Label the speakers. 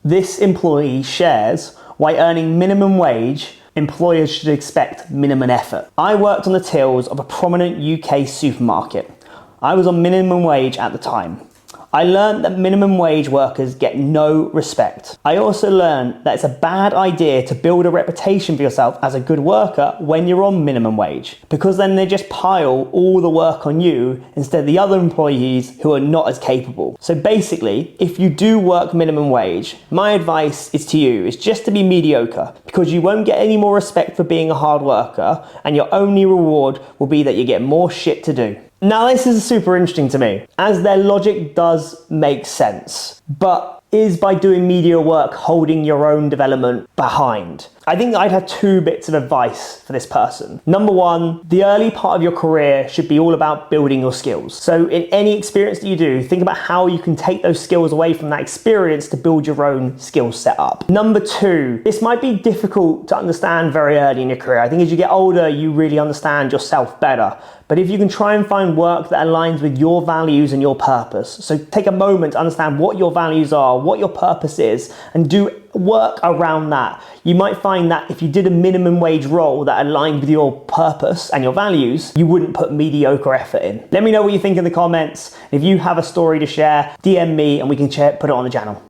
Speaker 1: This employee shares why earning minimum wage, employers should expect minimum effort. I worked on the tills of a prominent UK supermarket. I was on minimum wage at the time. I learned that minimum wage workers get no respect. I also learned that it's a bad idea to build a reputation for yourself as a good worker when you're on minimum wage, because then they just pile all the work on you instead of the other employees who are not as capable. So basically, if you do work minimum wage, my advice is just to be mediocre, because you won't get any more respect for being a hard worker, and your only reward will be that you get more shit to do. Now, this is super interesting to me, as their logic does make sense, but is by doing media work holding your own development behind? I think I'd have two bits of advice for this person. Number one, the early part of your career should be all about building your skills. So in any experience that you do, think about how you can take those skills away from that experience to build your own skill set up. Number two, this might be difficult to understand very early in your career. I think as you get older, you really understand yourself better. But if you can try and find work that aligns with your values and your purpose, so take a moment to understand what your values are, what your purpose is, and do work around that. You might find that if you did a minimum wage role that aligned with your purpose and your values, you wouldn't put mediocre effort in. Let me know what you think in the comments. If you have a story to share, DM me and we can put it on the channel.